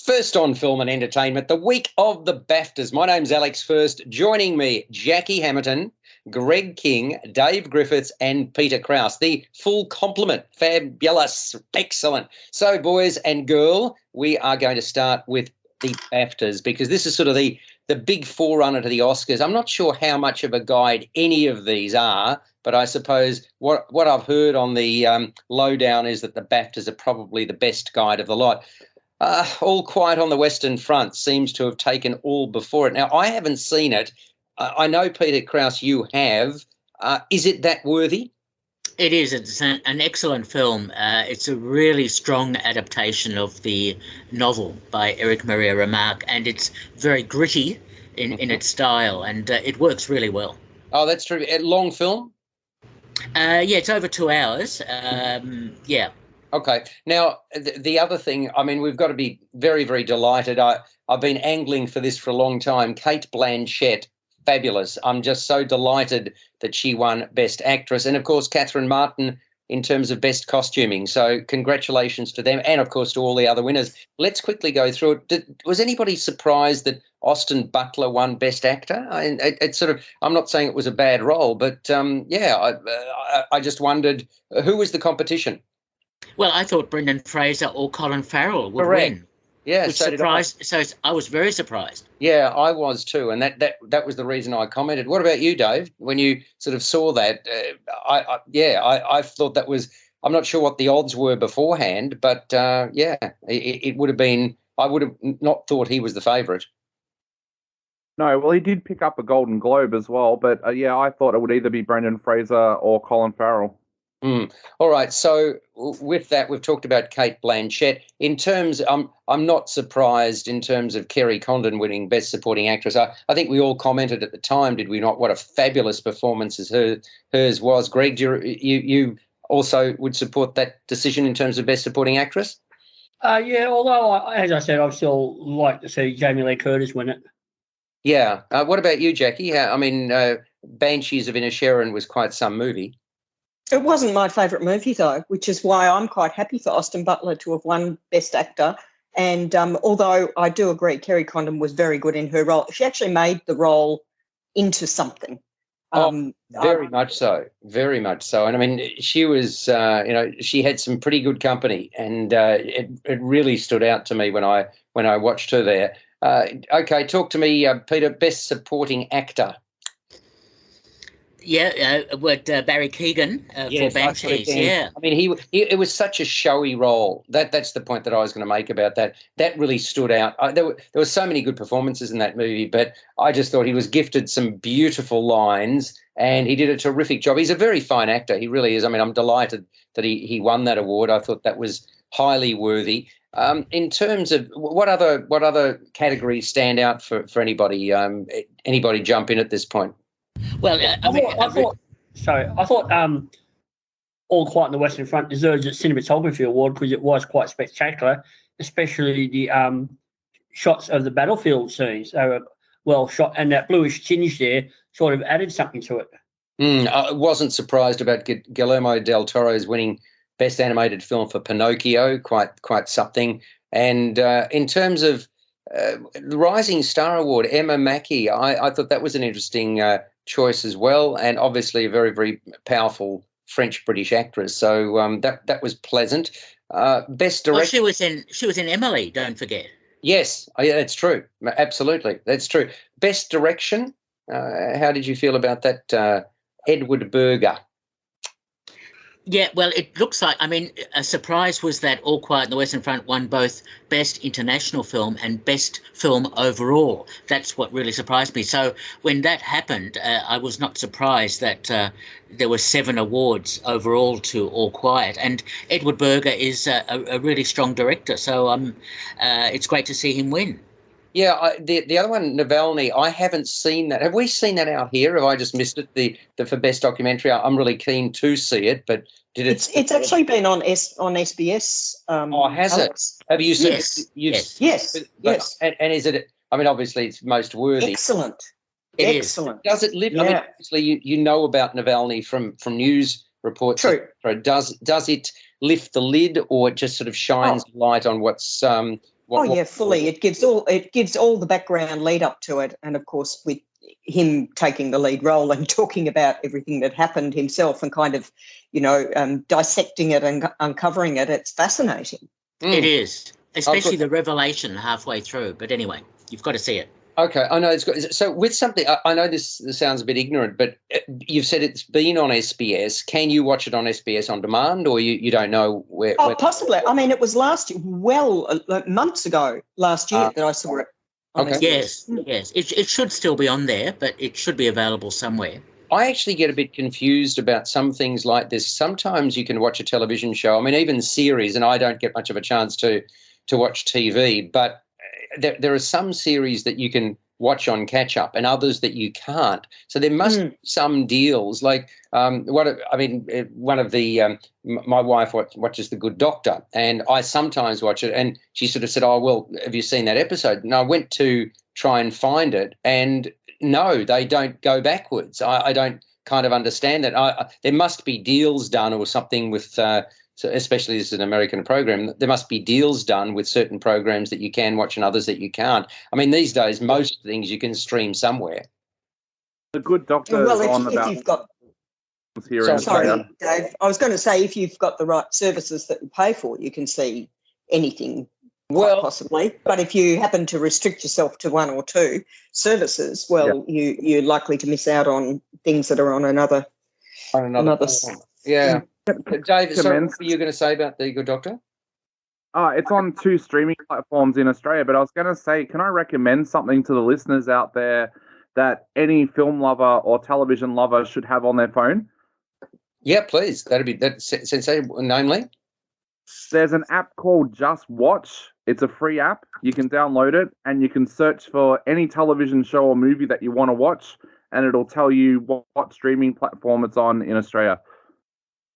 First on Film and Entertainment, the week of the BAFTAs. My name's Alex First. Joining me, Jackie Hamilton, Greg King, Dave Griffiths and Peter Krause. The full complement. Fabulous. Excellent. So, boys and girl, we are going to start with the BAFTAs because this is sort of the big forerunner to the Oscars. I'm not sure how much of a guide any of these are, but I suppose what I've heard on the lowdown is that the BAFTAs are probably the best guide of the lot. All Quiet on the Western Front seems to have taken all before it. Now, I haven't seen it. I know, Peter Krause, you have. Is it that worthy? It is. It's an excellent film. It's a really strong adaptation of the novel by Eric Maria Remarque, and it's very gritty in its style, and it works really well. Oh, that's true. A long film? Yeah, it's over 2 hours. Yeah. Okay. Now, the other thing, I mean, we've got to be very, very delighted. I've been angling for this for a long time. Cate Blanchett, fabulous. I'm just so delighted that she won Best Actress. And, of course, Catherine Martin in terms of Best Costuming. So congratulations to them and, of course, to all the other winners. Let's quickly go through it. Was anybody surprised that Austin Butler won Best Actor? It's sort of, I'm not saying it was a bad role, but, I just wondered who was the competition? Well, I thought Brendan Fraser or Colin Farrell would win. Yeah, which surprised. So I was very surprised. Yeah, I was too, and that was the reason I commented. What about you, Dave? When you sort of saw that, I thought that was. I'm not sure what the odds were beforehand, but it would have been. I would have not thought he was the favourite. No, well, he did pick up a Golden Globe as well, but I thought it would either be Brendan Fraser or Colin Farrell. All right. So with that, we've talked about Cate Blanchett. In terms, I'm not surprised in terms of Kerry Condon winning Best Supporting Actress. I think we all commented at the time, did we not? What a fabulous performance hers was. Greg, you also would support that decision in terms of Best Supporting Actress? Yeah. Although, as I said, I'd still like to see Jamie Lee Curtis win it. Yeah. What about you, Jackie? Banshees of Inisherin was quite some movie. It wasn't my favourite movie, though, which is why I'm quite happy for Austin Butler to have won Best Actor. And although I do agree Kerry Condon was very good in her role, she actually made the role into something. Very much so. Very much so. And, I mean, she was, she had some pretty good company, and it really stood out to me when I watched her there. Okay, talk to me, Peter, Best Supporting Actor. Yeah, Barry Keoghan for Banshees. Yeah, I mean, it was such a showy role. That's the point that I was going to make about that. That really stood out. There were so many good performances in that movie, but I just thought he was gifted some beautiful lines, and he did a terrific job. He's a very fine actor. He really is. I mean, I'm delighted that he won that award. I thought that was highly worthy. In terms of what other categories stand out for anybody? Anybody jump in at this point? Well, I thought All Quiet on the Western Front deserves its cinematography award because it was quite spectacular, especially the shots of the battlefield scenes. They were well shot, and that bluish tinge there sort of added something to it. I wasn't surprised about Guillermo del Toro's winning Best Animated Film for Pinocchio, quite something. And in terms of the Rising Star Award, Emma Mackey, I thought that was an interesting choice as well, and obviously a very, very powerful French-British actress. So that was pleasant. Best director. Well, she was in Emily. Don't forget. Yes, yeah, that's true. Absolutely, that's true. Best direction. How did you feel about that, Edward Berger? Yeah, well, it looks like, I mean, a surprise was that All Quiet on the Western Front won both Best International Film and Best Film Overall. That's what really surprised me. So when that happened, I was not surprised that there were 7 awards overall to All Quiet. And Edward Berger is a really strong director, so it's great to see him win. Yeah, the other one, Navalny, I haven't seen that. Have we seen that out here? Have I just missed it? The for best documentary, I'm really keen to see it, but did it? It's actually been on SBS. Has Alex. it? Have you seen Yes. it? Yes. And is it? I mean, obviously, it's most worthy. Excellent. It Excellent. Is. Does it live? Yeah. I mean, obviously, you know about Navalny from news reports. True. Does it lift the lid, or it just sort of shines light on what's Fully. It gives all the background lead up to it, and of course with him taking the lead role and talking about everything that happened himself and kind of, dissecting it and uncovering it. It's fascinating. It is, especially the revelation halfway through. But anyway, you've got to see it. Okay, I know it's good. So with something, I know this sounds a bit ignorant, but you've said it's been on SBS. Can you watch it on SBS On Demand, or you don't know where? Possibly. I mean, it was months ago, last year, that I saw it. Okay. Yes. It should still be on there, but it should be available somewhere. I actually get a bit confused about some things like this. Sometimes you can watch a television show, I mean, even series, and I don't get much of a chance to watch TV, but there are some series that you can watch on catch up and others that you can't. So there must be some deals. Like my wife watches The Good Doctor, and I sometimes watch it, and she sort of said, "Oh, well, have you seen that episode?" And I went to try and find it, and no, they don't go backwards. I don't kind of understand that. There must be deals done or something with so especially as an American program, there must be deals done with certain programs that you can watch and others that you can't. I mean, these days, most things you can stream somewhere. The Good Doctor well, is on if about... you've got... Here Sorry, Dave. I was going to say, if you've got the right services that you pay for, you can see anything, quite possibly. But if you happen to restrict yourself to one or two services, you're likely to miss out on things that are on another. Yeah. Dave, sorry, what were you going to say about The Good Doctor? It's on 2 streaming platforms in Australia, but I was going to say, can I recommend something to the listeners out there that any film lover or television lover should have on their phone? Yeah, please. That's sensational. Namely? There's an app called Just Watch. It's a free app. You can download it, and you can search for any television show or movie that you want to watch, and it'll tell you what streaming platform it's on in Australia.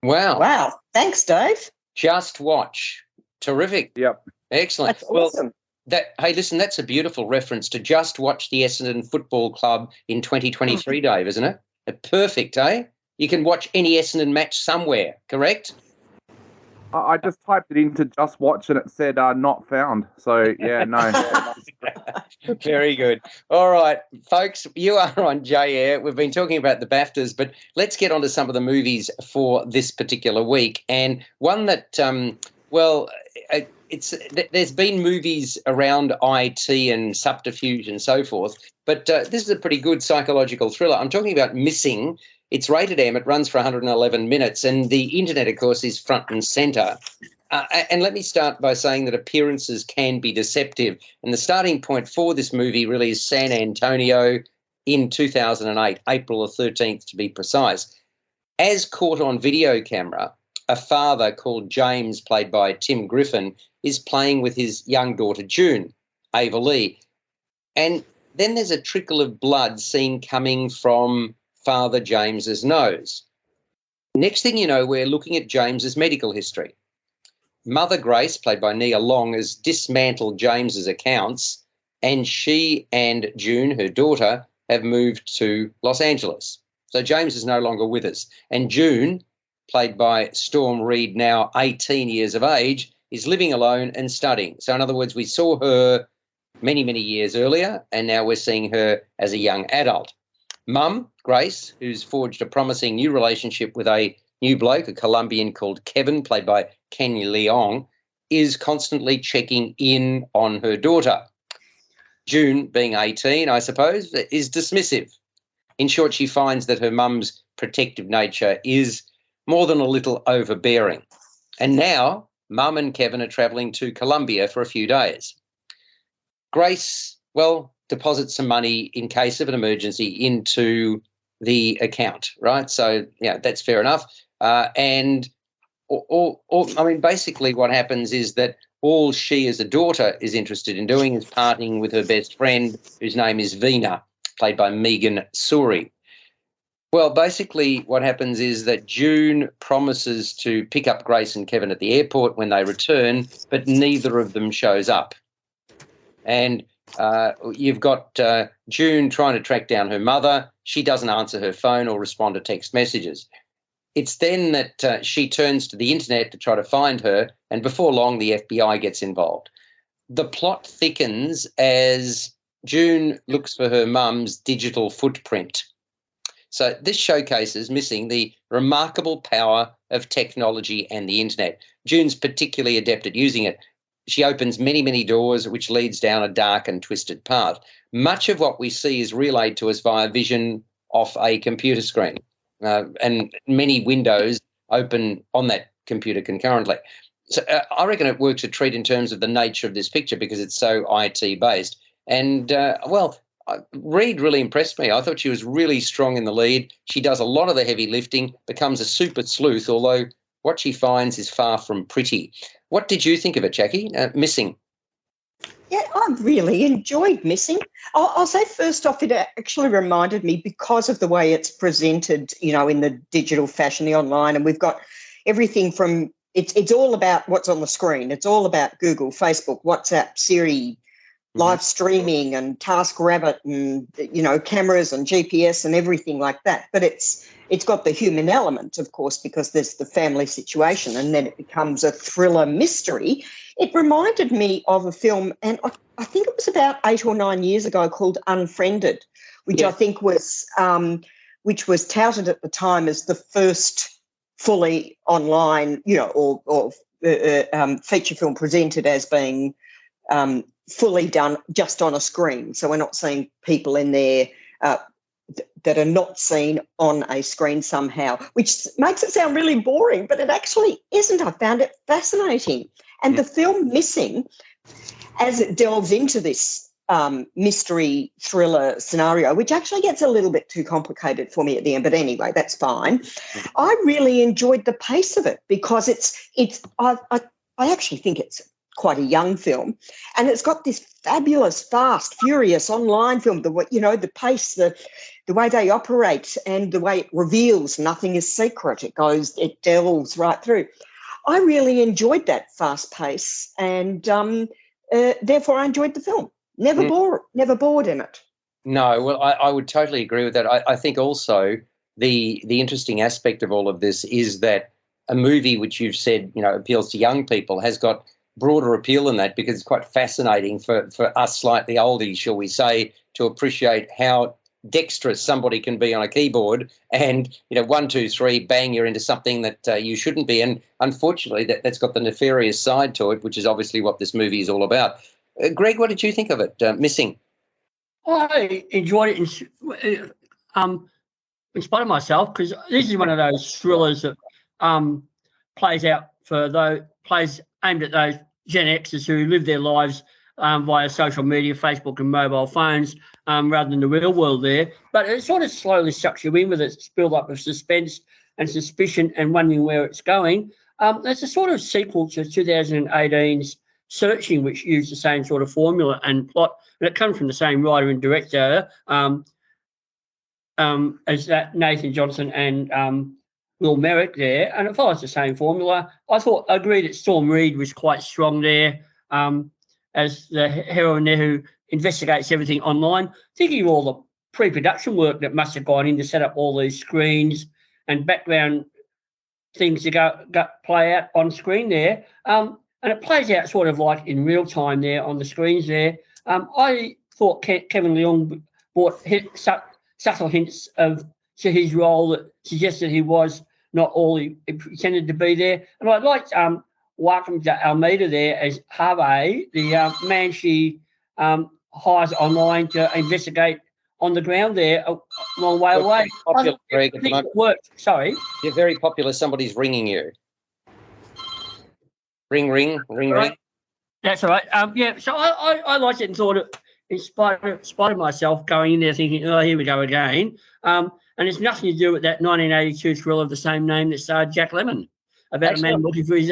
Wow. Thanks, Dave. Just Watch. Terrific. Yep. Excellent. That's awesome. Hey, listen, that's a beautiful reference to Just Watch the Essendon Football Club in 2023, Dave, isn't it? Perfect, eh? You can watch any Essendon match somewhere, correct? I just typed it into Just Watch and it said not found. So, yeah, no. Very good. All right, folks, you are on J-Air. We've been talking about the BAFTAs, but let's get on to some of the movies for this particular week. And one that, there's been movies around IT and subterfuge and so forth, but this is a pretty good psychological thriller. I'm talking about Missing. It's rated M. It runs for 111 minutes, and the internet, of course, is front and centre. And let me start by saying that appearances can be deceptive. And the starting point for this movie really is San Antonio in 2008, April the 13th to be precise. As caught on video camera, a father called James, played by Tim Griffin, is playing with his young daughter June, Ava Lee. And then there's a trickle of blood seen coming from Father James's nose. Next thing you know, we're looking at James's medical history. Mother Grace, played by Nia Long, has dismantled James's accounts, and she and June, her daughter, have moved to Los Angeles. So James is no longer with us. And June, played by Storm Reed, now 18 years of age, is living alone and studying. So in other words, we saw her many, many years earlier, and now we're seeing her as a young adult. Mum, Grace, who's forged a promising new relationship with a new bloke, a Colombian called Kevin, played by Kenny Leong, is constantly checking in on her daughter. June, being 18, I suppose, is dismissive. In short, she finds that her mum's protective nature is more than a little overbearing. And now, Mum and Kevin are travelling to Colombia for a few days. Grace, deposit some money in case of an emergency into the account, right? So, that's fair enough. Basically what happens is that all she as a daughter is interested in doing is partying with her best friend, whose name is Vina, played by Megan Suri. Well, basically what happens is that June promises to pick up Grace and Kevin at the airport when they return, but neither of them shows up. And you've got June trying to track down her mother. She doesn't answer her phone or respond to text messages. It's then that she turns to the internet to try to find her, and before long the FBI gets involved. the plot thickens as June looks for her mum's digital footprint. So this showcases Missing the remarkable power of technology and the internet. June's particularly adept at using it. She opens many, many doors, which leads down a dark and twisted path. Much of what we see is relayed to us via vision off a computer screen, and many windows open on that computer concurrently. So I reckon it works a treat in terms of the nature of this picture because it's so IT based. And, Reed really impressed me. I thought she was really strong in the lead. She does a lot of the heavy lifting, becomes a super sleuth, although what she finds is far from pretty. What did you think of it, Jackie? Missing? Yeah, I really enjoyed Missing. I'll say first off, it actually reminded me because of the way it's presented, in the digital fashion, the online, and we've got everything from it's all about what's on the screen. It's all about Google, Facebook, WhatsApp, Siri, live streaming and TaskRabbit and, cameras and GPS and everything like that. But it's got the human element, of course, because there's the family situation and then it becomes a thriller mystery. It reminded me of a film, and I think it was about 8 or 9 years ago, called Unfriended, which I think was which was touted at the time as the first fully online, or feature film presented as being fully done just on a screen. So we're not seeing people in there that are not seen on a screen somehow, which makes it sound really boring, but it actually isn't. I found it fascinating. And the film Missing, as it delves into this mystery thriller scenario, which actually gets a little bit too complicated for me at the end, but anyway, that's fine. I really enjoyed the pace of it because I actually think it's quite a young film, and it's got this fabulous, fast, furious online film. The pace, the way they operate, and the way it reveals nothing is secret. It delves right through. I really enjoyed that fast pace, and therefore I enjoyed the film. Never bored in it. No, well, I would totally agree with that. I think also the interesting aspect of all of this is that a movie which you've said, appeals to young people has got broader appeal than that because it's quite fascinating for us slightly oldies, shall we say, to appreciate how dexterous somebody can be on a keyboard and, 1, 2, 3, bang, you're into something that you shouldn't be. And unfortunately, that's got the nefarious side to it, which is obviously what this movie is all about. Greg, what did you think of it, Missing? I enjoyed it in spite of myself because this is one of those thrillers that plays aimed at those Gen Xers who live their lives via social media, Facebook and mobile phones, rather than the real world there. But it sort of slowly sucks you in with its build-up of suspense and suspicion and wondering where it's going. It's a sort of sequel to 2018's Searching, which used the same sort of formula and plot, and it comes from the same writer and director as that Nathan Johnson and Will Merrick there, and it follows the same formula. I agreed that Storm Reed was quite strong there as the heroine there who investigates everything online. Thinking of all the pre-production work that must have gone in to set up all these screens and background things to play out on screen there. And it plays out sort of like in real time there on the screens there. I thought Kevin Leung brought subtle hints to his role that suggested he was not all he pretended to be there. And I liked Joaquin de Almeida there as Harvey, the man she hires online to investigate on the ground there a long way away. Popular, Greg, I think it worked. Sorry. You're very popular. Somebody's ringing you. Ring, ring, ring, ring. That's all right. So I liked it and thought it, in spite of myself going in there thinking, oh, here we go again. And it's nothing to do with that 1982 thriller of the same name that starred Jack Lemmon about a man looking for his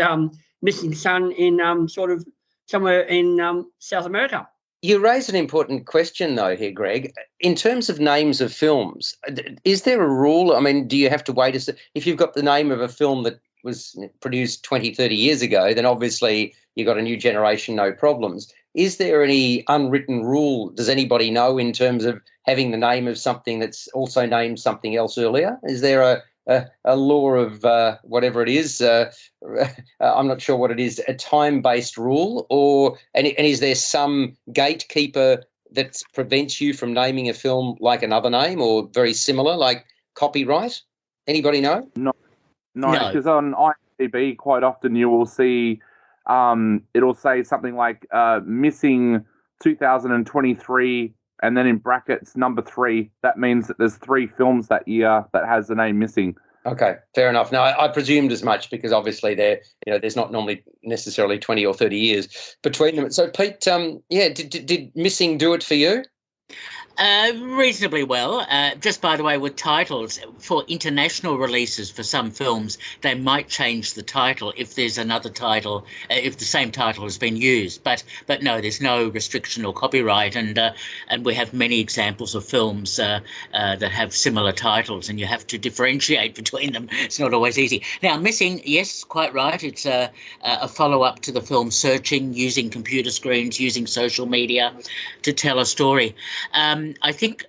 missing son in sort of somewhere in South America. You raise an important question, though, here, Greg. In terms of names of films, is there a rule? I mean, do you have to wait? If you've got the name of a film that was produced 20, 30 years ago, then obviously you've got a new generation, no problems. Is there any unwritten rule? Does anybody know in terms of having the name of something that's also named something else earlier? Is there a law of whatever it is. I'm not sure what it is. A time-based rule, and is there some gatekeeper that prevents you from naming a film like another name or very similar, like copyright? Anybody know? No, because on IMDb quite often you will see it'll say something like missing 2023 and then in brackets number 3. That means that there's 3 films that year that has the name missing. Okay, fair enough. No, I presumed as much because obviously there's not normally necessarily 20 or 30 years between them. So Pete, did Missing do it for you? Reasonably well. Just by the way, with titles for international releases for some films, they might change the title if there's another title, if the same title has been used. But no, there's no restriction or copyright, and we have many examples of films that have similar titles, and you have to differentiate between them. It's not always easy. Now, Missing, yes, quite right. It's a follow-up to the film Searching, using computer screens, using social media to tell a story. I think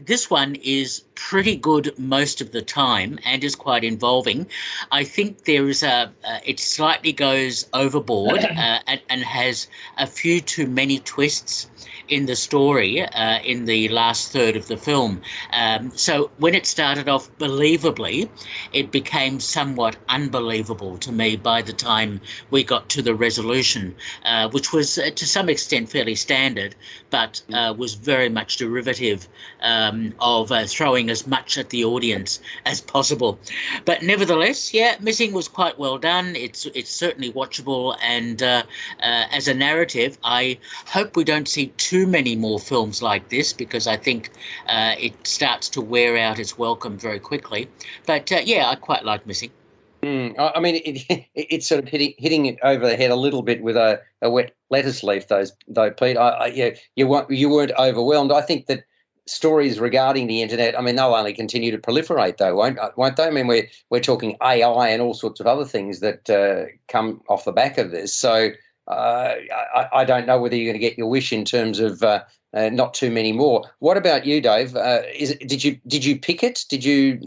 this one is pretty good most of the time and is quite involving. I think there is it slightly goes overboard and has a few too many twists in the story in the last third of the film. So when it started off believably, it became somewhat unbelievable to me by the time we got to the resolution, which was to some extent fairly standard, but was very much derivative of throwing as much at the audience as possible. But nevertheless, yeah, Missing was quite well done. It's certainly watchable, and as a narrative, I hope we don't see too many more films like this, because I think it starts to wear out its welcome very quickly. But I quite like Missing. I mean, it's sort of hitting it over the head a little bit with a wet lettuce leaf, though, Pete. You weren't overwhelmed. I think that stories regarding the internet, I mean, they'll only continue to proliferate, though, won't they? I mean, we're talking AI and all sorts of other things that come off the back of this. So I don't know whether you're going to get your wish in terms of not too many more. What about you, Dave? Did you pick it? Did you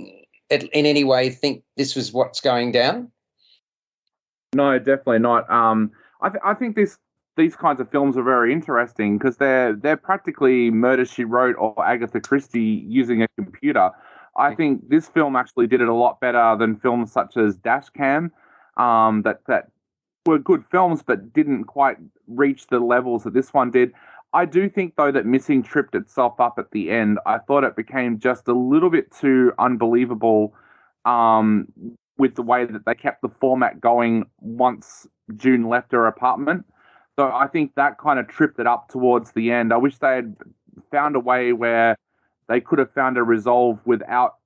in any way think this was what's going down? No, definitely not. I think these kinds of films are very interesting because they're practically Murder, She Wrote or Agatha Christie using a computer. I think this film actually did it a lot better than films such as Dashcam, that were good films but didn't quite reach the levels that this one did. I do think, though, that Missing tripped itself up at the end. I thought it became just a little bit too unbelievable with the way that they kept the format going once June left her apartment. So I think that kind of tripped it up towards the end. I wish they had found a way where they could have found a resolve without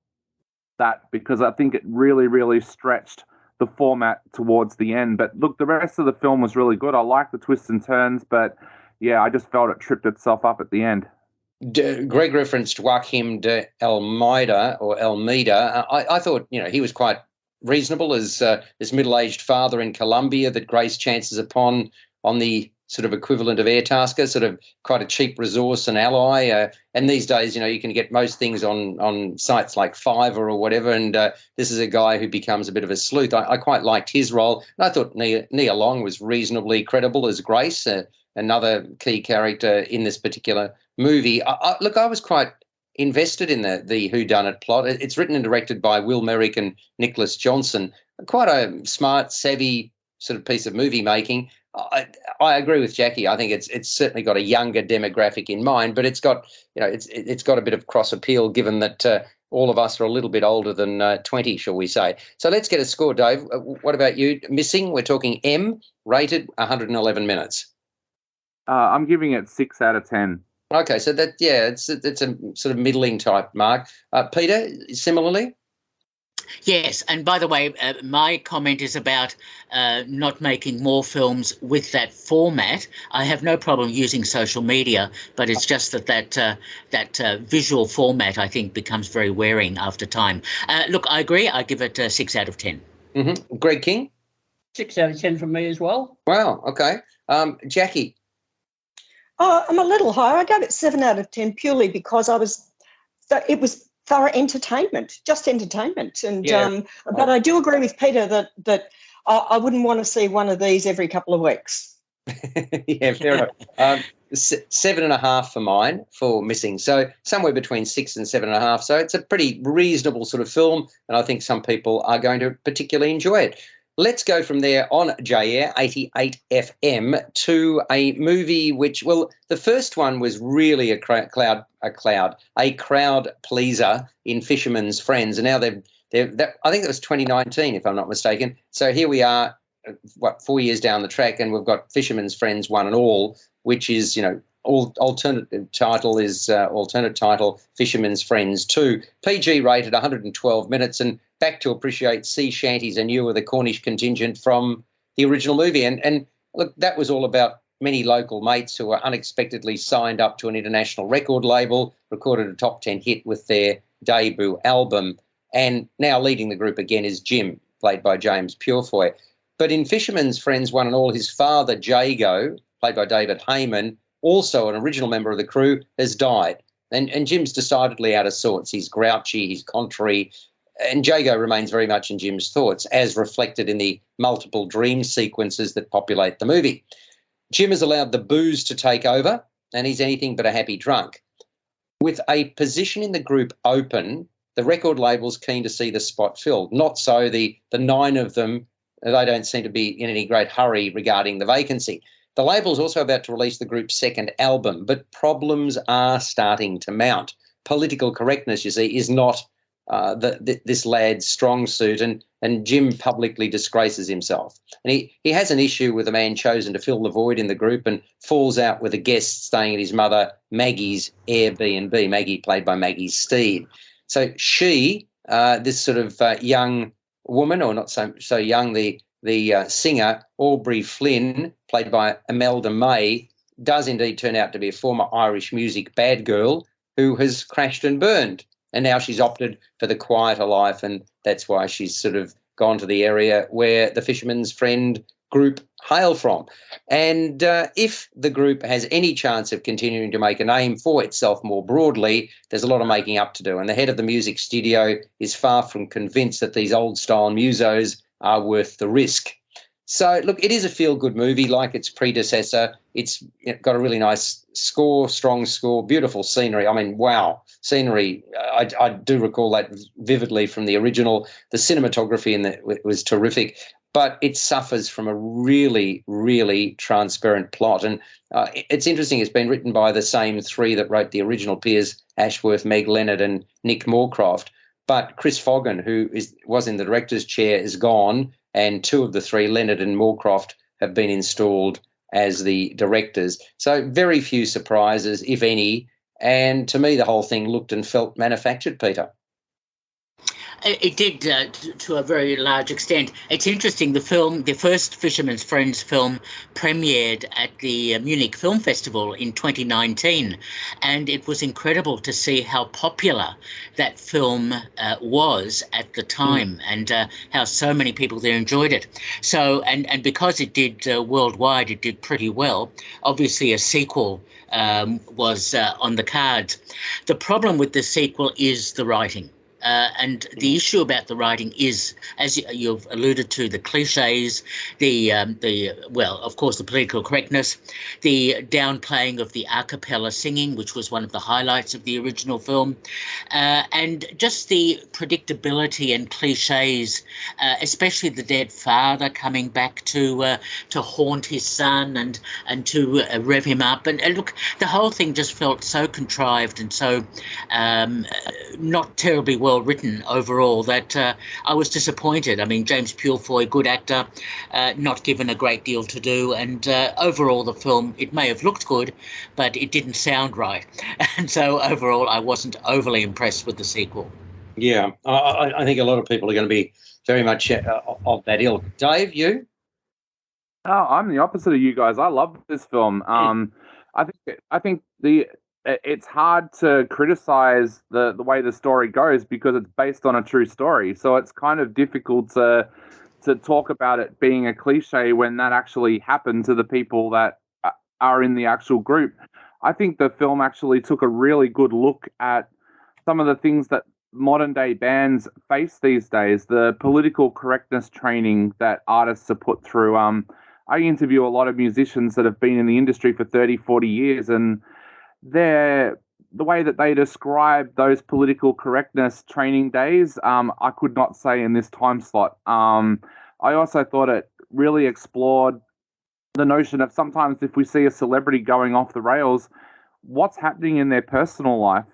that, because I think it really, really stretched the format towards the end. But look, the rest of the film was really good. I like the twists and turns, but yeah, I just felt it tripped itself up at the end. Greg referenced Joaquim de Almeida. I thought, he was quite reasonable as this middle-aged father in Colombia that Grace chances upon on the sort of equivalent of Airtasker, sort of quite a cheap resource and ally. And these days, you can get most things on sites like Fiverr or whatever. And this is a guy who becomes a bit of a sleuth. I quite liked his role. And I thought Nia Long was reasonably credible as Grace, another key character in this particular movie. Look, I was quite invested in the whodunit plot. It's written and directed by Will Merrick and Nicholas Johnson. Quite a smart, savvy sort of piece of movie making. I agree with Jackie. I think it's certainly got a younger demographic in mind, but it's got it's got a bit of cross appeal, given that all of us are a little bit older than 20, shall we say. So let's get a score, Dave. What about you? Missing, we're talking M, rated 111 minutes. I'm giving it 6 out of 10. Okay, so it's a sort of middling type mark. Peter, similarly? Yes, and by the way, my comment is about not making more films with that format. I have no problem using social media, but it's just that visual format, I think, becomes very wearing after time. Look, I agree. I give it 6 out of 10. Mm-hmm. Greg King? 6 out of 10 from me as well. Wow, okay. Jackie? I'm a little higher. I gave it 7 out of 10 purely because it was thorough entertainment, just entertainment. And Yeah. but I do agree with Peter that I wouldn't want to see one of these every couple of weeks. Yeah, fair enough. 7.5 for mine for Missing. So somewhere between 6 and 7.5. So it's a pretty reasonable sort of film, and I think some people are going to particularly enjoy it. Let's go from there on JAir 88 FM to a movie which, well, the first one was really a crowd pleaser in Fisherman's Friends, and now I think that was 2019, if I'm not mistaken. So here we are, 4 years down the track, and we've got Fisherman's Friends 1 and All, which is, alternate title Fisherman's Friends 2, PG rated, 112 minutes, and back to appreciate sea shanties and you were the Cornish contingent from the original movie. And look, that was all about many local mates who were unexpectedly signed up to an international record label, recorded a top 10 hit with their debut album, and now leading the group again is Jim, played by James Purefoy. But in Fisherman's Friends 1 and All, his father, Jago, played by David Heyman, also an original member of the crew, has died. And Jim's decidedly out of sorts. He's grouchy, he's contrary, and Jago remains very much in Jim's thoughts, as reflected in the multiple dream sequences that populate the movie. Jim has allowed the booze to take over, and he's anything but a happy drunk. With a position in the group open, the record label's keen to see the spot filled. Not so the 9 of them. They don't seem to be in any great hurry regarding the vacancy. The label's also about to release the group's second album, but problems are starting to mount. Political correctness, you see, is not this lad's strong suit, and Jim publicly disgraces himself. And he has an issue with a man chosen to fill the void in the group and falls out with a guest staying at his mother Maggie's Airbnb, Maggie played by Maggie Steed. So she, this sort of young woman, or not so young, the singer Aubrey Flynn, played by Imelda May, does indeed turn out to be a former Irish music bad girl who has crashed and burned. And now she's opted for the quieter life, and that's why she's sort of gone to the area where the Fisherman's Friend group hail from. And if the group has any chance of continuing to make a name for itself more broadly, there's a lot of making up to do. And the head of the music studio is far from convinced that these old-style musos are worth the risk. So, look, it is a feel-good movie like its predecessor. It's got a really nice score, strong score, beautiful scenery. I mean, wow, scenery. I do recall that vividly from the original. The cinematography in it was terrific, but it suffers from a really, really transparent plot. And it's interesting, it's been written by the same 3 that wrote the original: Piers Ashworth, Meg Leonard and Nick Moorcroft. But Chris Foggan, who was in the director's chair, is gone, and 2 of the 3, Leonard and Moorcroft, have been installed as the directors. So very few surprises, if any. And to me, the whole thing looked and felt manufactured, Peter. It did to a very large extent. It's interesting, the first Fisherman's Friends film premiered at the Munich Film Festival in 2019, and it was incredible to see how popular that film was at the time, and how so many people there enjoyed it. So, and because it did worldwide, it did pretty well. Obviously, a sequel was on the cards. The problem with the sequel is the writing. And the issue about the writing is, as you've alluded to, the cliches, of course, the political correctness, the downplaying of the a cappella singing, which was one of the highlights of the original film, and just the predictability and cliches, especially the dead father coming back to haunt his son and to rev him up. And look, the whole thing just felt so contrived and so not terribly well written overall that I was disappointed. I mean, James Purefoy, good actor, not given a great deal to do, and overall the film, it may have looked good, but it didn't sound right. And so overall I wasn't overly impressed with the sequel. Yeah, I think a lot of people are going to be very much of that ilk. Dave, you? Oh, I'm the opposite of you guys. I love this film. I think it's hard to criticize the way the story goes because it's based on a true story. So it's kind of difficult to talk about it being a cliche when that actually happened to the people that are in the actual group. I think the film actually took a really good look at some of the things that modern day bands face these days, the political correctness training that artists are put through. I interview a lot of musicians that have been in the industry for 30, 40 years, and the way that they describe those political correctness training days, I could not say in this time slot. I also thought it really explored the notion of sometimes if we see a celebrity going off the rails, what's happening in their personal life.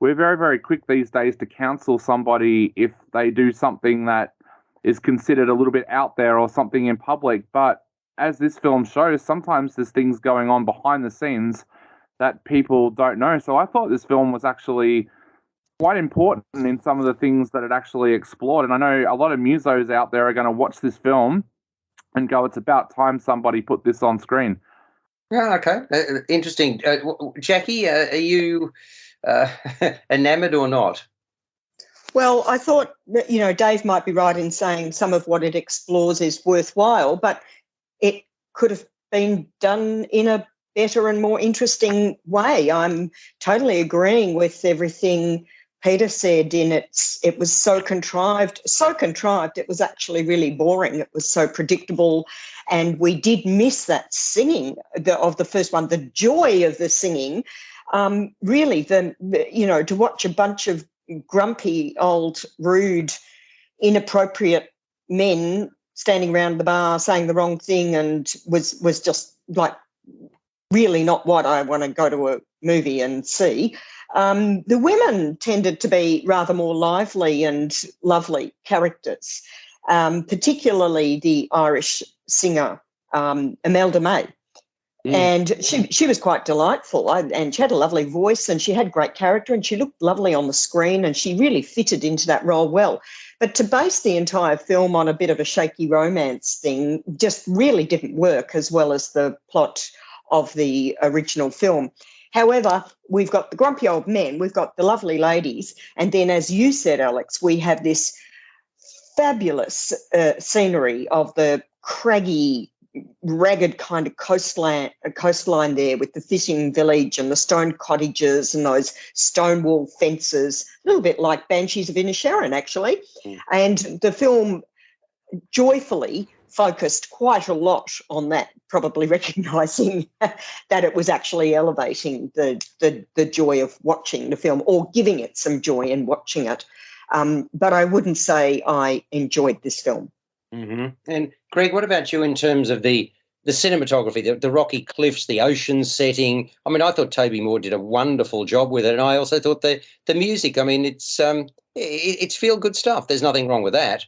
We're very, very quick these days to counsel somebody if they do something that is considered a little bit out there or something in public. But as this film shows, sometimes there's things going on behind the scenes that people don't know. So I thought this film was actually quite important in some of the things that it actually explored. And I know a lot of musos out there are going to watch this film and go, it's about time somebody put this on screen. Yeah, okay. Interesting. Jackie, are you enamoured or not? Well, I thought that, Dave might be right in saying some of what it explores is worthwhile, but it could have been done in a better and more interesting way. I'm totally agreeing with everything Peter said it was so contrived, it was actually really boring. It was so predictable, and we did miss that singing of the first one, the joy of the singing. Really, to watch a bunch of grumpy, old, rude, inappropriate men standing around the bar saying the wrong thing and was just like really not what I want to go to a movie and see. The women tended to be rather more lively and lovely characters, particularly the Irish singer, Imelda May. And she was quite delightful, and she had a lovely voice, and she had great character, and she looked lovely on the screen, and she really fitted into that role well. But to base the entire film on a bit of a shaky romance thing just really didn't work as well as the plot of the original film. However, we've got the grumpy old men, we've got the lovely ladies, and then, as you said, Alex, we have this fabulous scenery of the craggy, ragged kind of coastline there with the fishing village and the stone cottages and those stone wall fences, a little bit like Banshees of Inisherin, actually. And the film joyfully focused quite a lot on that, probably recognising that it was actually elevating the joy of watching the film, or giving it some joy in watching it. But I wouldn't say I enjoyed this film. Mm-hmm. And Greg, what about you in terms of the cinematography, the rocky cliffs, the ocean setting? I mean, I thought Toby Moore did a wonderful job with it, and I also thought the music. I mean, it's feel good stuff. There's nothing wrong with that.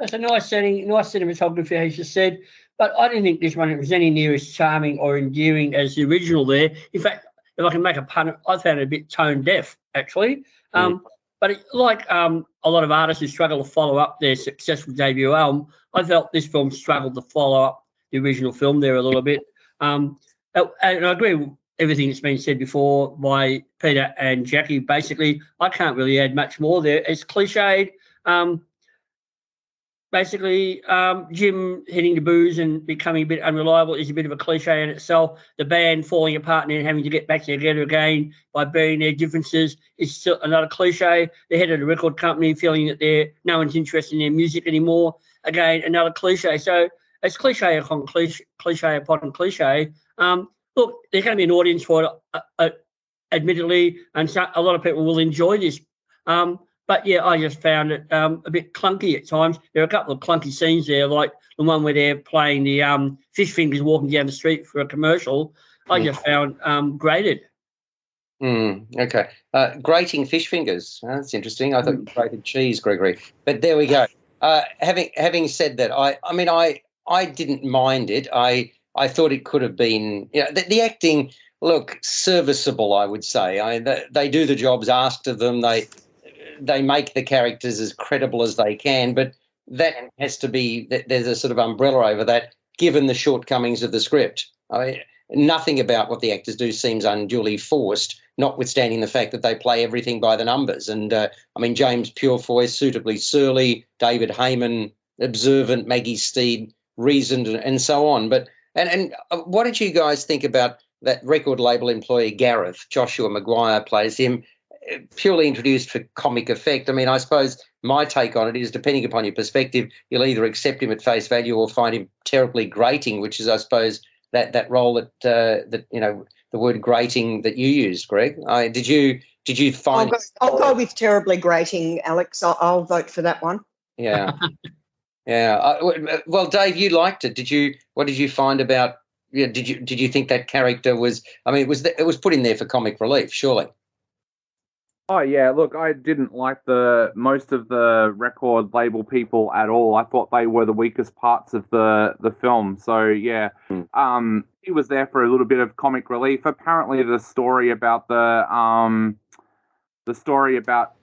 It's a nice setting, nice cinematography, as you said. But I didn't think this one was any near as charming or endearing as the original there. In fact, if I can make a pun, I found it a bit tone deaf, actually. But like a lot of artists who struggle to follow up their successful debut album, I felt this film struggled to follow up the original film there a little bit. And I agree with everything that's been said before by Peter and Jackie. Basically, I can't really add much more there. It's cliched. Basically, Jim hitting the booze and becoming a bit unreliable is a bit of a cliche in itself. The band falling apart and then having to get back together again by burying their differences is still another cliche. The head of the record company feeling that no one's interested in their music anymore. Again, another cliche. So it's cliche upon cliche. Look, there's going to be an audience for it, admittedly, and so a lot of people will enjoy this. But, yeah, I just found it a bit clunky at times. There are a couple of clunky scenes there, like the one where they're playing the fish fingers walking down the street for a commercial. I just found grated. Okay. Grating fish fingers. That's interesting. I thought grated cheese, Gregory. But there we go. Having said that, I didn't mind it. I thought it could have been, the acting, look, serviceable, I would say. They do the jobs asked of them. They make the characters as credible as they can, but that has to be, there's a sort of umbrella over that, given the shortcomings of the script. Nothing about what the actors do seems unduly forced, notwithstanding the fact that they play everything by the numbers. And, James Purefoy, suitably surly, David Heyman, observant, Maggie Steed, reasoned, and so on. But and what did you guys think about that record label employee, Gareth? Joshua Maguire plays him. purely introduced for comic effect. I mean, I suppose my take on it is, depending upon your perspective, you'll either accept him at face value or find him terribly grating, which is, I suppose, that role that the word grating that you used, Greg. Did you find? I'll go with terribly grating, Alex. I'll vote for that one. Yeah, yeah. Well, Dave, you liked it. What did you find about? Yeah, did you think that character was? I mean, it was put in there for comic relief, surely. Oh yeah, look, I didn't like most of the record label people at all. I thought they were the weakest parts of the film. So yeah, he was there for a little bit of comic relief. Apparently, the story about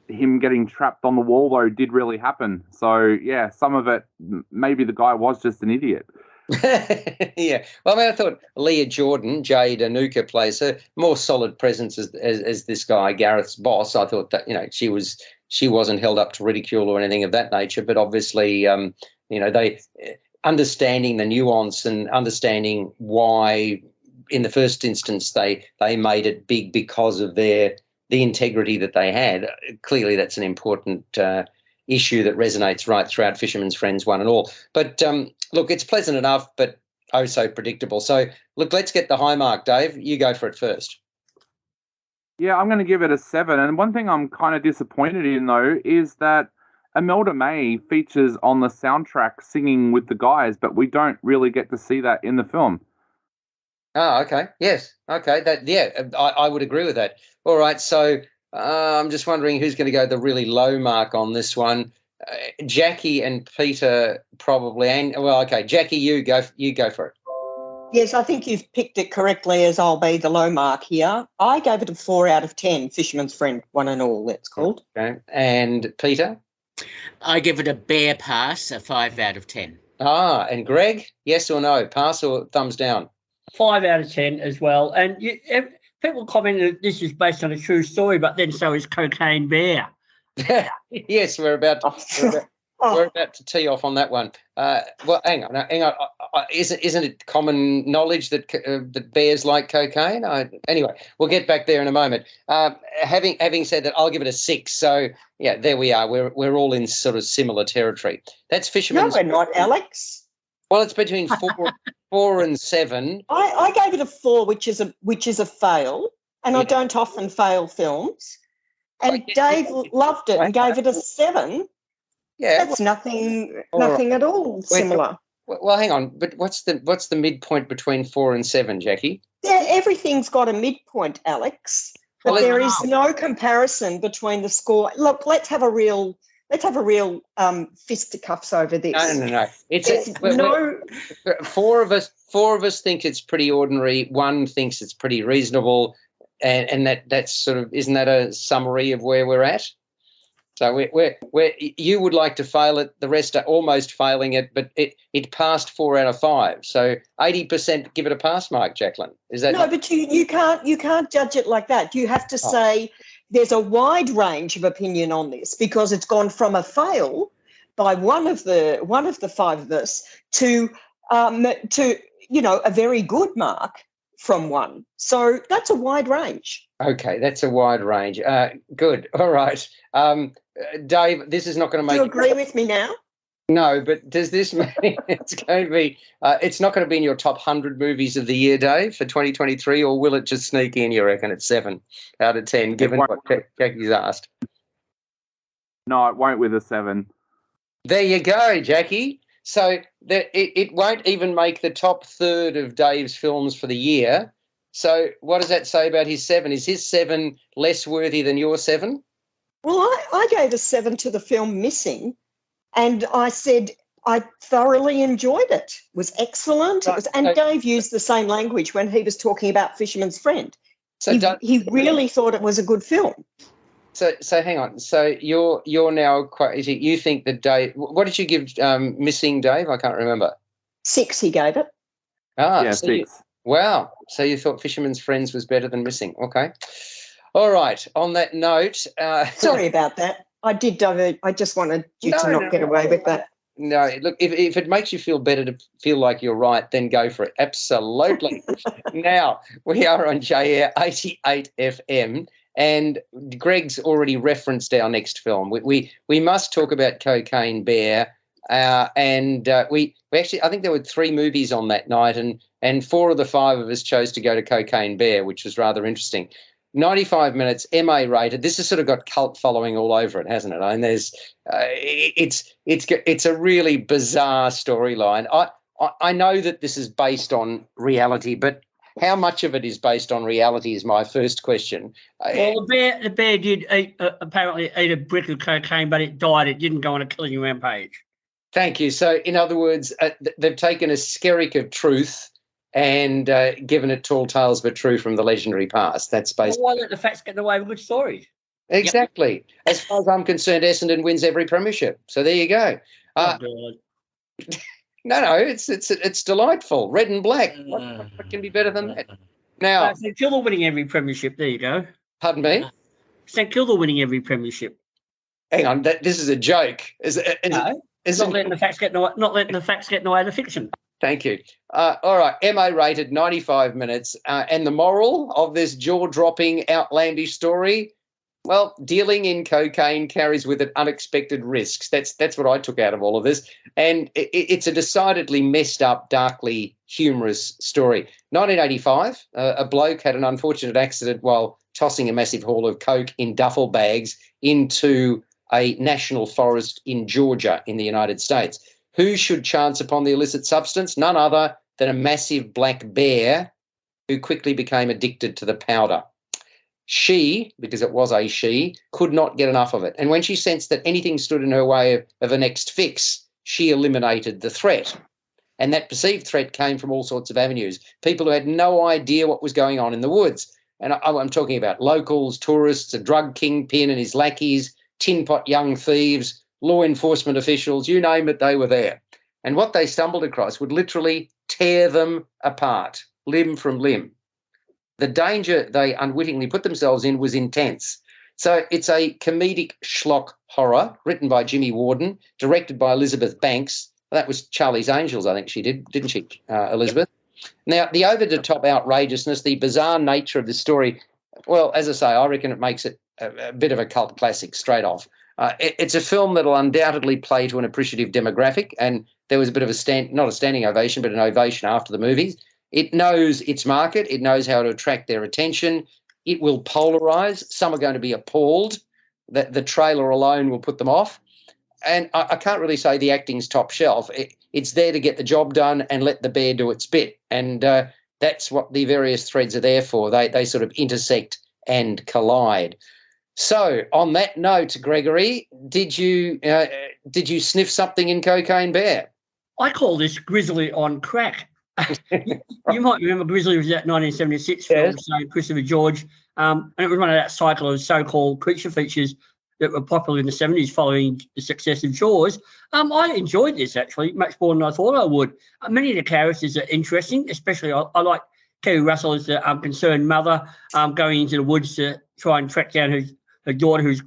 him getting trapped on the wall though did really happen. So yeah, some of it, maybe the guy was just an idiot. Yeah. Well, I mean, I thought Leah Jordan, Jade Anuka, plays a more solid presence as this guy, Gareth's boss. I thought that, she wasn't held up to ridicule or anything of that nature, but obviously, they understanding the nuance and understanding why in the first instance they made it big because of the integrity that they had. Clearly that's an important issue that resonates right throughout Fisherman's Friends 1 and all. But look, it's pleasant enough, but oh so predictable. So look, let's get the high mark, Dave. You go for it first. Yeah, I'm going to give it a 7. And one thing I'm kind of disappointed in, though, is that Imelda May features on the soundtrack singing with the guys, but we don't really get to see that in the film. Oh, okay. Yes. Okay. I would agree with that. All right. So I'm just wondering who's going to go the really low mark on this one. Jackie and Peter probably. Okay, Jackie, you go for it. Yes, I think you've picked it correctly, as I'll be the low mark here. I gave it a 4 out of 10, Fisherman's Friend 1 and all, that's called. Okay. And Peter? I give it a bare pass, a 5 out of 10. And Greg, yes or no, pass or thumbs down? 5 out of 10 as well. And people comment that this is based on a true story, but then so is Cocaine Bear. Yes, we're about to tee off on that one. Well, hang on. Isn't it common knowledge that bears like cocaine? Anyway, we'll get back there in a moment. Having said that, I'll give it a 6. So yeah, there we are. We're all in sort of similar territory. That's Fisherman's. No, we're not, Alex. Well, it's between 4 and 7. I gave it a 4, which is a fail, and I don't often fail films. And Dave loved it and gave it a 7. Yeah, that's nothing at all similar. Well, hang on, but what's the midpoint between 4 and 7, Jackie? Yeah, everything's got a midpoint, Alex. But there is no comparison between the score. Look, let's have a real fisticuffs over this. No. Four of us think it's pretty ordinary. One thinks it's pretty reasonable. And that's sort of, isn't that a summary of where we're at? So we're you would like to fail it, the rest are almost failing it, but it passed 4 out of 5. So 80% give it a pass mark, Jacqueline. Is that but you can't judge it like that. You have to say there's a wide range of opinion on this, because it's gone from a fail by one of the 5 of us to a very good mark from 1. So that's a wide range. Okay, that's a wide range. Good. All right. Dave, this is not going to make... Do you agree with me now? No, but does this mean it's going to be... it's not going to be in your top 100 movies of the year, Dave, for 2023, or will it just sneak in, you reckon, at 7 out of 10, given what Jackie's asked? No, it won't with a 7. There you go, Jackie. So it won't even make the top third of Dave's films for the year. So what does that say about his 7? Is his 7 less worthy than your 7? Well, I gave a 7 to the film Missing, and I said I thoroughly enjoyed it. It was excellent. And Dave used the same language when he was talking about Fisherman's Friend. So he really thought it was a good film. So hang on. So you're now quite. You think that Dave? What did you give Missing, Dave? I can't remember. 6 he gave it. Yeah, 6. Wow. So you thought Fisherman's Friends was better than Missing? Okay. All right. On that note, sorry about that. I did divert. I just wanted you to not get away with that. No, look, if it makes you feel better to feel like you're right, then go for it. Absolutely. Now, we are on JAir 88 FM. And Greg's already referenced our next film. We must talk about Cocaine Bear. We actually, I think there were 3 movies on that night, and 4 of the 5 of us chose to go to Cocaine Bear, which was rather interesting. 95 minutes, MA rated. This has sort of got cult following all over it, hasn't it? I mean, there's it's a really bizarre storyline. I know that this is based on reality, but how much of it is based on reality is my first question. Well, the bear did apparently eat a brick of cocaine, but it died. It didn't go on a killing rampage. Thank you. So, in other words, they've taken a skerrick of truth and given it tall tales but true from the legendary past. That's basically. Well, why let the facts get in the way of good stories? Exactly. Yep. As far as I'm concerned, Essendon wins every premiership. So there you go. Oh, God. No, it's delightful. Red and black. What can be better than that? Now, St Kilda winning every premiership. There you go. Pardon me? St Kilda winning every premiership. Hang on, this is a joke. Not letting the facts get in the way of the fiction. Thank you. All right, MA rated 95 minutes. And the moral of this jaw-dropping, outlandish story? Well, dealing in cocaine carries with it unexpected risks. That's what I took out of all of this. And it's a decidedly messed up, darkly humorous story. 1985, a bloke had an unfortunate accident while tossing a massive haul of coke in duffel bags into a national forest in Georgia in the United States. Who should chance upon the illicit substance? None other than a massive black bear who quickly became addicted to the powder. She, because it was a she, could not get enough of it. And when she sensed that anything stood in her way of a next fix, she eliminated the threat. And that perceived threat came from all sorts of avenues. People who had no idea what was going on in the woods. And I'm talking about locals, tourists, a drug kingpin and his lackeys, tin pot young thieves, law enforcement officials, you name it, they were there. And what they stumbled across would literally tear them apart, limb from limb. The danger they unwittingly put themselves in was intense. So it's a comedic schlock horror written by Jimmy Warden, directed by Elizabeth Banks. That was Charlie's Angels, I think she did, didn't she, Elizabeth? Now, the over-the-top outrageousness, the bizarre nature of the story, well, as I say, I reckon it makes it a bit of a cult classic straight off. It's a film that will undoubtedly play to an appreciative demographic, and there was a bit of not a standing ovation, but an ovation after the movies. It knows its market. It knows how to attract their attention. It will polarize. Some are going to be appalled. That the trailer alone will put them off. And I can't really say the acting's top shelf. It's there to get the job done and let the bear do its bit. And that's what the various threads are there for. They sort of intersect and collide. So on that note, Gregory, did you sniff something in Cocaine Bear? I call this Grizzly on crack. You might remember Grizzly was that 1976 film, Yes. so Christopher George, and it was one of that cycle of so-called creature features that were popular in the 70s following the success of Jaws. I enjoyed this, actually, much more than I thought I would. Many of the characters are interesting, especially I like Kerry Russell as the concerned mother going into the woods to try and track down her daughter who's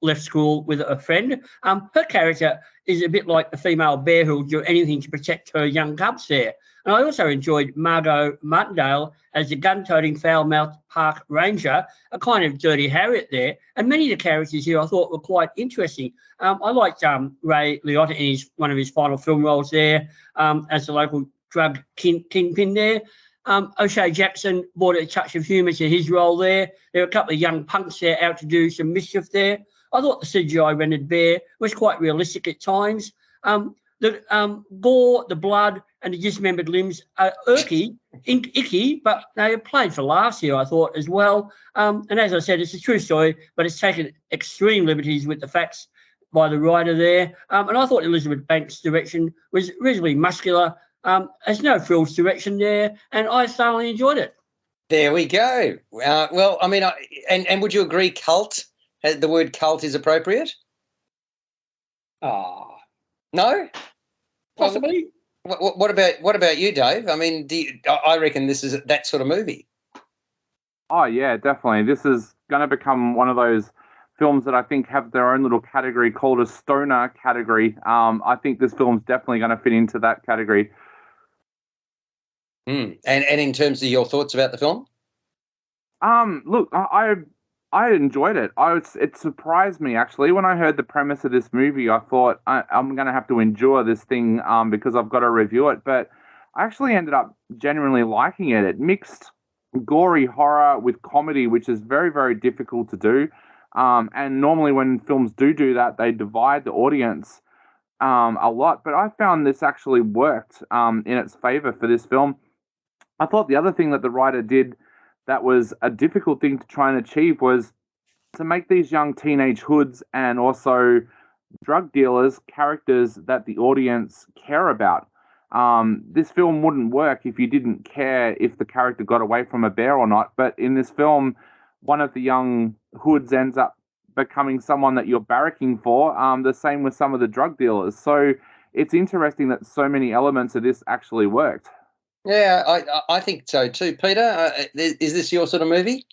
left school with a friend. Her character is a bit like the female bear who will do anything to protect her young cubs there. And I also enjoyed Margot Martindale as the gun-toting, foul-mouthed park ranger, a kind of dirty Harriet there. And many of the characters here I thought were quite interesting. I liked Ray Liotta in one of his final film roles there as the local drug kingpin there. O'Shea Jackson brought a touch of humour to his role there. There were a couple of young punks there out to do some mischief there. I thought the CGI rendered bear was quite realistic at times. The gore, the blood, and the dismembered limbs are icky, but they are played for laughs here, I thought, as well. And as I said, it's a true story, but it's taken extreme liberties with the facts by the writer there. And I thought Elizabeth Banks' direction was reasonably muscular. There's no frills direction there, and I thoroughly enjoyed it. There we go. Well, I mean, and would you agree cult, the word cult is appropriate? No? Possibly. What about you, Dave? I mean, I reckon this is that sort of movie. Oh, yeah, definitely. This is going to become one of those films that I think have their own little category called a stoner category. I think this film's definitely going to fit into that category. And in terms of your thoughts about the film? Look, I I enjoyed it. It surprised me actually when I heard the premise of this movie. I thought I'm going to have to endure this thing because I've got to review it. But I actually ended up genuinely liking it. It mixed gory horror with comedy, which is very, very difficult to do. And normally when films do that, they divide the audience a lot. But I found this actually worked in its favor for this film. I thought the other thing that the writer did that was a difficult thing to try and achieve was to make these young teenage hoods and also drug dealers characters that the audience care about. This film wouldn't work if you didn't care if the character got away from a bear or not. But in this film, one of the young hoods ends up becoming someone that you're barracking for. The same with some of the drug dealers. So it's interesting that so many elements of this actually worked. Yeah, I think so too. Peter, is this your sort of movie?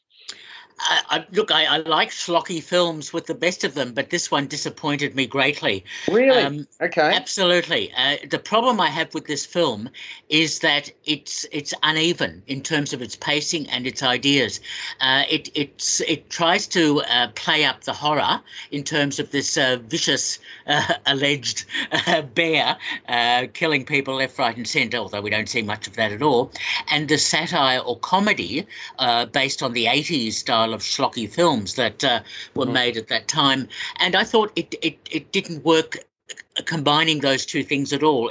Look, I like schlocky films with the best of them, but this one disappointed me greatly. Really? Okay. Absolutely. The problem I have with this film is that it's uneven in terms of its pacing and its ideas. It tries to play up the horror in terms of this vicious alleged bear killing people left, right, and centre, although we don't see much of that at all, and the satire or comedy based on the 80s style of schlocky films that were made at that time. And I thought it didn't work combining those two things at all.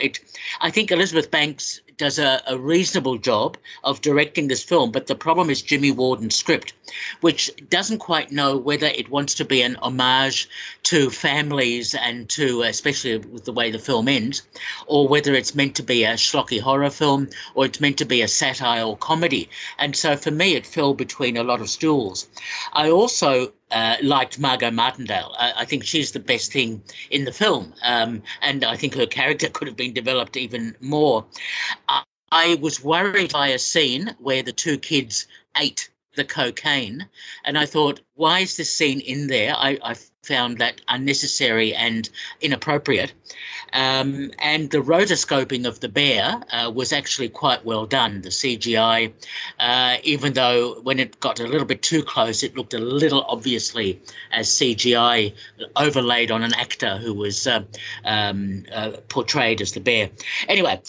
I think Elizabeth Banks does a reasonable job of directing this film, but the problem is Jimmy Warden's script, which doesn't quite know whether it wants to be an homage to families and to, especially with the way the film ends, or whether it's meant to be a schlocky horror film or it's meant to be a satire or comedy. And so for me, it fell between a lot of stools. I also liked Margot Martindale. I think she's the best thing in the film, and I think her character could have been developed even more. I was worried by a scene where the two kids ate the cocaine, and I thought, why is this scene in there? I found that unnecessary and inappropriate. And the rotoscoping of the bear was actually quite well done, the CGI, even though when it got a little bit too close, it looked a little obviously as CGI overlaid on an actor who was portrayed as the bear. Anyway,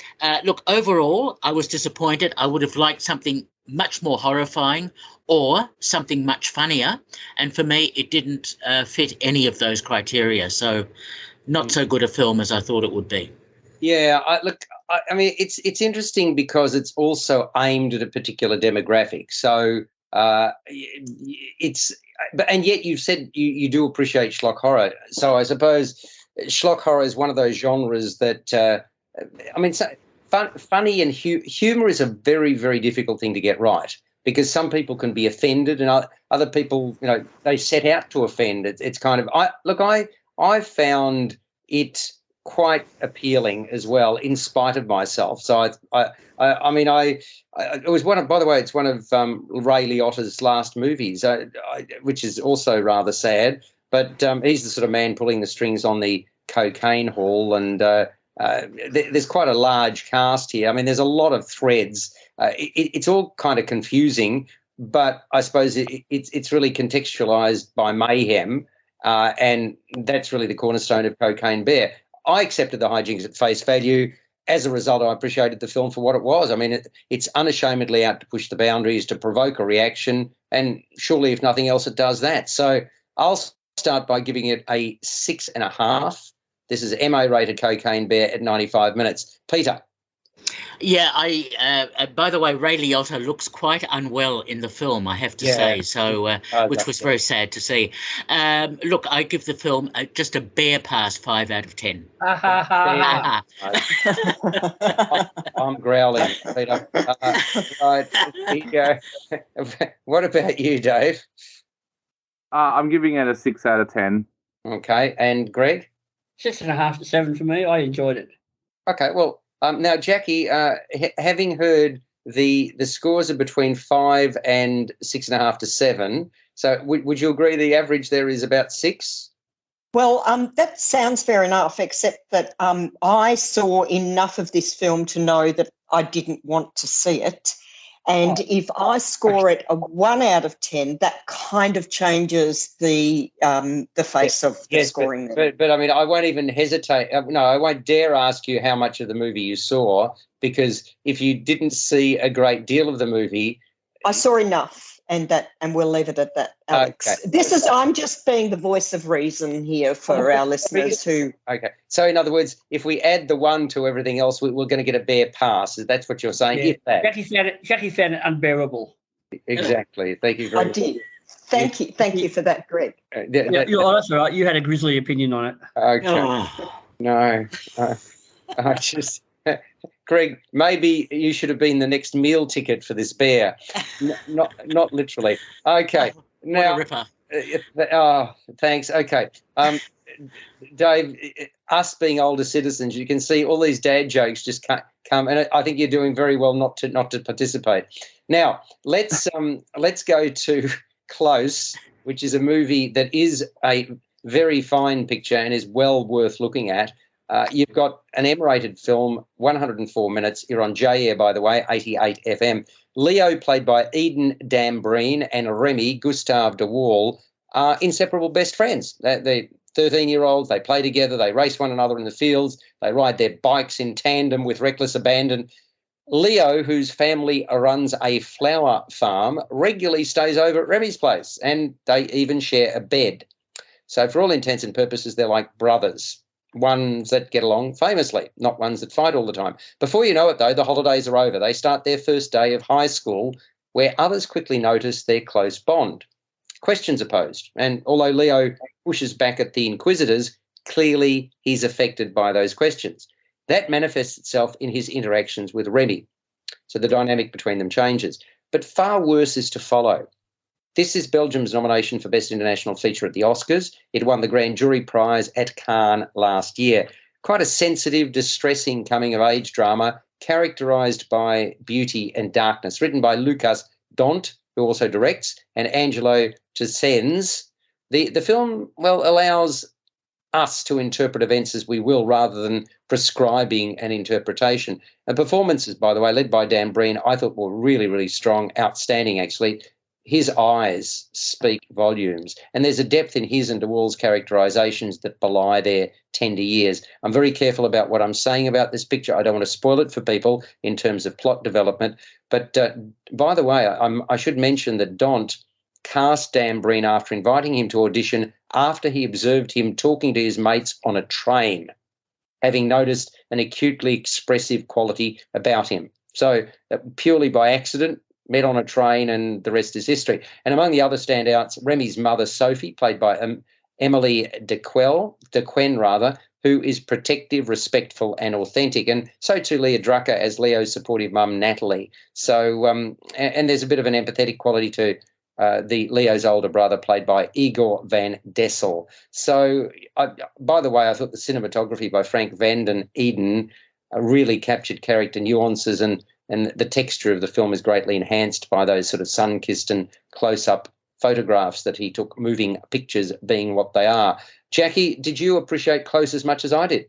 look, overall, I was disappointed. I would have liked something much more horrifying or something much funnier. And for me, it didn't fit any of those criteria. So not so good a film as I thought it would be. Yeah, I mean, it's interesting because it's also aimed at a particular demographic. So and yet you've said you do appreciate schlock horror. So I suppose schlock horror is one of those genres that, I mean, funny and humor is a very, very difficult thing to get right, because some people can be offended and other people, they set out to offend. It's kind of, I found it quite appealing as well, in spite of myself. So it was one of, by the way, it's one of Ray Liotta's last movies, which is also rather sad. But he's the sort of man pulling the strings on the cocaine haul, and there's quite a large cast here. I mean, there's a lot of threads. It's all kind of confusing, but I suppose it's really contextualized by mayhem, and that's really the cornerstone of Cocaine Bear. I accepted the hijinks at face value. As a result, I appreciated the film for what it was. I mean, it's unashamedly out to push the boundaries, to provoke a reaction, and surely, if nothing else, it does that. So I'll start by giving it a 6.5. This is MA-rated Cocaine Bear at 95 minutes. Peter. Yeah, by the way, Ray Liotta looks quite unwell in the film, I have to say, so which was very sad to see. Look, I give the film just a bare pass, 5 out of 10. I'm growling, Peter. Right, here you go. What about you, Dave? I'm giving it a 6 out of 10. Okay, and Greg? 6.5 to 7 for me. I enjoyed it. Okay, well, now, Jackie, having heard the scores are between 5 and 6.5 to 7, so would you agree the average there is about 6? Well, that sounds fair enough, except that I saw enough of this film to know that I didn't want to see it. And if I score it a 1 out of 10, that kind of changes the face of the scoring. But I mean, I won't even hesitate. No, I won't dare ask you how much of the movie you saw, because if you didn't see a great deal of the movie, I saw enough, and we'll leave it at that, Alex. Okay. I'm just being the voice of reason here for our listeners who. Okay. So in other words, if we add the 1 to everything else, we're going to get a bare pass. That's what you're saying. Yeah. If that. Jackie found it unbearable. Exactly. Thank you very much. I did. Thank you for that, Greg. That's all right. You had a grisly opinion on it. Okay. Oh. No. I just. Greg, maybe you should have been the next meal ticket for this bear. Not literally. Okay. Now, what a ripper. Thanks. Okay. Dave, us being older citizens, you can see all these dad jokes just come, and I think you're doing very well not to participate. Now, let's go to Close, which is a movie that is a very fine picture and is well worth looking at. You've got an M-rated film, 104 minutes. You're on J-Air, by the way, 88 FM. Leo, played by Eden Dambreen, and Remy, Gustave de Waal, are inseparable best friends. They're 13-year-olds. They play together. They race one another in the fields. They ride their bikes in tandem with reckless abandon. Leo, whose family runs a flower farm, regularly stays over at Remy's place, and they even share a bed. So for all intents and purposes, they're like brothers. Ones that get along famously, not ones that fight all the time. Before you know it, though, the holidays are over. They start their first day of high school, where others quickly notice their close bond. Questions are posed, and although Leo pushes back at the inquisitors, clearly he's affected by those questions. That manifests itself in his interactions with Remy. So the dynamic between them changes. But far worse is to follow. This is Belgium's nomination for Best International Feature at the Oscars. It won the Grand Jury Prize at Cannes last year. Quite a sensitive, distressing coming-of-age drama characterised by beauty and darkness, written by Lucas Dont, who also directs, and Angelo Tessens. The film, allows us to interpret events as we will rather than prescribing an interpretation. And performances, by the way, led by Dan Breen, I thought were really, really strong, outstanding, actually. His eyes speak volumes, and there's a depth in his and de Waal's characterisations that belie their tender years. I'm very careful about what I'm saying about this picture. I don't want to spoil it for people in terms of plot development. But by the way, I should mention that Dont cast Dan Breen after inviting him to audition after he observed him talking to his mates on a train, having noticed an acutely expressive quality about him. So purely by accident, met on a train, and the rest is history. And among the other standouts, Remy's mother, Sophie, played by Emily Dequen, who is protective, respectful, and authentic. And so too Leah Drucker as Leo's supportive mum, Natalie. So, and there's a bit of an empathetic quality to the Leo's older brother, played by Igor Van Dessel. So, by the way, I thought the cinematography by Frank Vanden Eden really captured character nuances, and the texture of the film is greatly enhanced by those sort of sun-kissed and close-up photographs that he took, moving pictures being what they are. Jackie, did you appreciate Close as much as I did?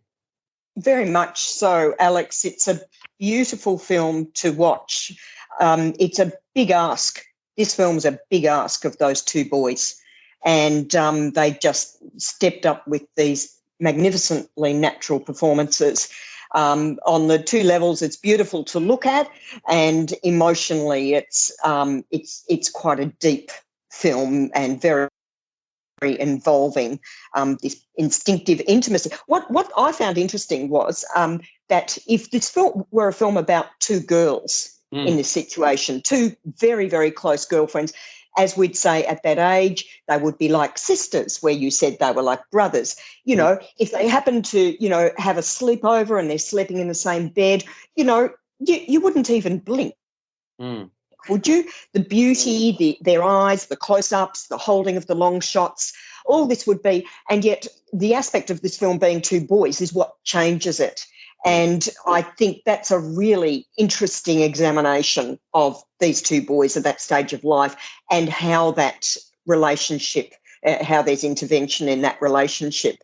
Very much so, Alex. It's a beautiful film to watch. It's a big ask. This film's a big ask of those two boys, and they just stepped up with these magnificently natural performances. On the two levels, it's beautiful to look at, and emotionally, it's quite a deep film and very, very involving. This instinctive intimacy. What I found interesting was that if this film were a film about two girls in this situation, two very, very close girlfriends, as we'd say at that age, they would be like sisters, where you said they were like brothers. You know, if they happen to, have a sleepover and they're sleeping in the same bed, you wouldn't even blink, would you? The beauty, their eyes, the close-ups, the holding of the long shots, all this would be, and yet the aspect of this film being two boys is what changes it. And I think that's a really interesting examination of these two boys at that stage of life and how that relationship, how there's intervention in that relationship.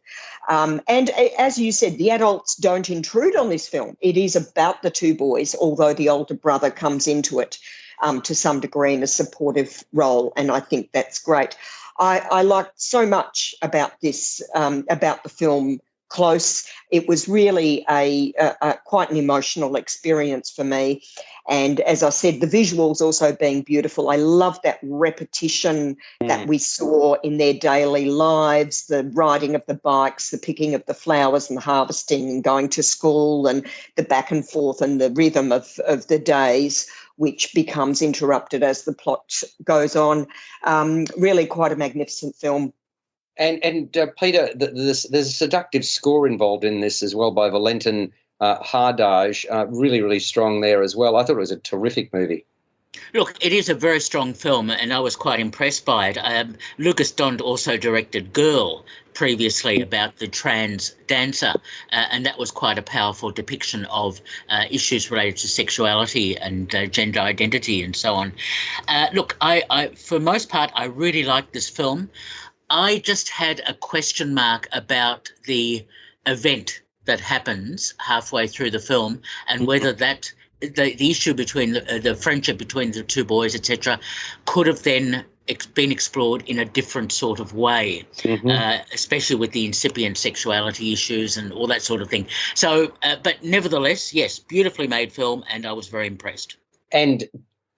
And as you said, the adults don't intrude on this film. It is about the two boys, although the older brother comes into it. to some degree in a supportive role, and I think that's great. I liked so much about this, about the film Close. It was really a quite an emotional experience for me. And as I said, the visuals also being beautiful. I love that repetition that we saw in their daily lives, the riding of the bikes, the picking of the flowers and the harvesting and going to school, and the back and forth and the rhythm of the days, which becomes interrupted as the plot goes on. Really quite a magnificent film. And Peter, there's a seductive score involved in this as well by Valentin Hardage, really, really strong there as well. I thought it was a terrific movie. Look, it is a very strong film, and I was quite impressed by it. Lucas Dond also directed Girl previously about the trans dancer, and that was quite a powerful depiction of issues related to sexuality and gender identity and so on. Look, I for most part, I really liked this film. I just had a question mark about the event that happens halfway through the film and whether that the issue between the friendship between the two boys, etc., could have then been explored in a different sort of way, especially with the incipient sexuality issues and all that sort of thing. So, but nevertheless, yes, beautifully made film, and I was very impressed. And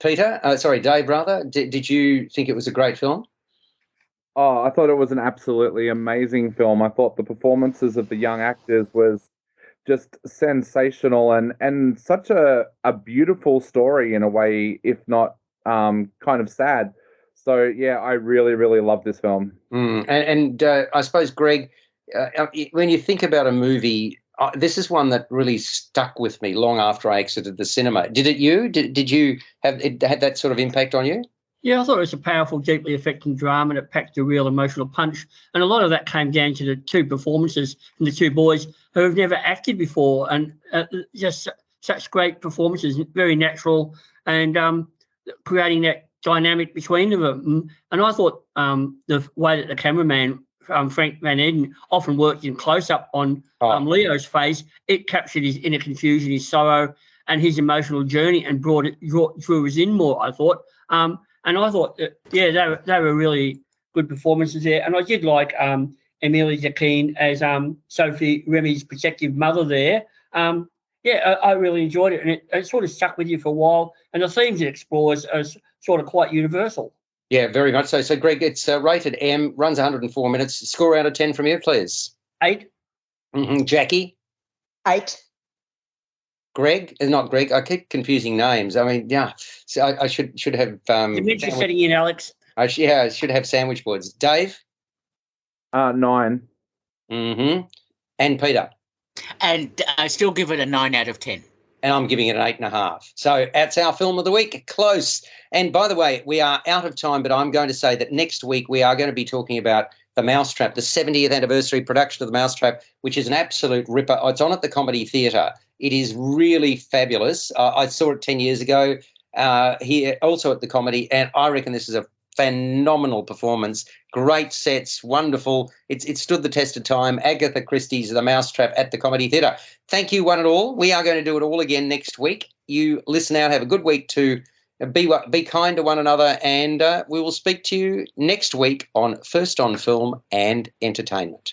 Peter, Dave, rather, did you think it was a great film? Oh, I thought it was an absolutely amazing film. I thought the performances of the young actors was just sensational and such a beautiful story in a way, if not kind of sad. So, yeah, I really, really love this film. And I suppose, Greg, when you think about a movie, this is one that really stuck with me long after I exited the cinema. Did it you? Did you have it had that sort of impact on you? Yeah, I thought it was a powerful, deeply affecting drama that packed a real emotional punch. And a lot of that came down to the two performances from the two boys who have never acted before. And just such great performances, very natural, and creating that dynamic between them. And I thought the way that the cameraman, Frank Van Eden, often worked in close-up on Leo's face, it captured his inner confusion, his sorrow, and his emotional journey and drew us in more, I thought. And I thought, they were really good performances there. And I did like Emilie Jacquin as Sophie Remy's protective mother there. I really enjoyed it. And it sort of stuck with you for a while. And the themes it explores are sort of quite universal. Yeah, very much so. So, Greg, it's rated M, runs 104 minutes. Score out of 10 from you, please. 8. Jackie? 8. Greg, not Greg. I keep confusing names. I mean, yeah. So I should have. You mentioned setting in, Alex. I should have sandwich boards. Dave. 9. And Peter. And I still give it a 9 out of 10. And I'm giving it an 8.5. So that's our film of the week. Close. And by the way, we are out of time, but I'm going to say that next week we are going to be talking about The Mousetrap, the 70th anniversary production of The Mousetrap, which is an absolute ripper. It's on at the Comedy Theatre. It is really fabulous. I saw it 10 years ago here, also at the Comedy, and I reckon this is a phenomenal performance. Great sets, wonderful. It stood the test of time. Agatha Christie's The Mousetrap at the Comedy Theatre. Thank you, one and all. We are going to do it all again next week. You listen now. Have a good week too. Be kind to one another, and we will speak to you next week on First on Film and Entertainment.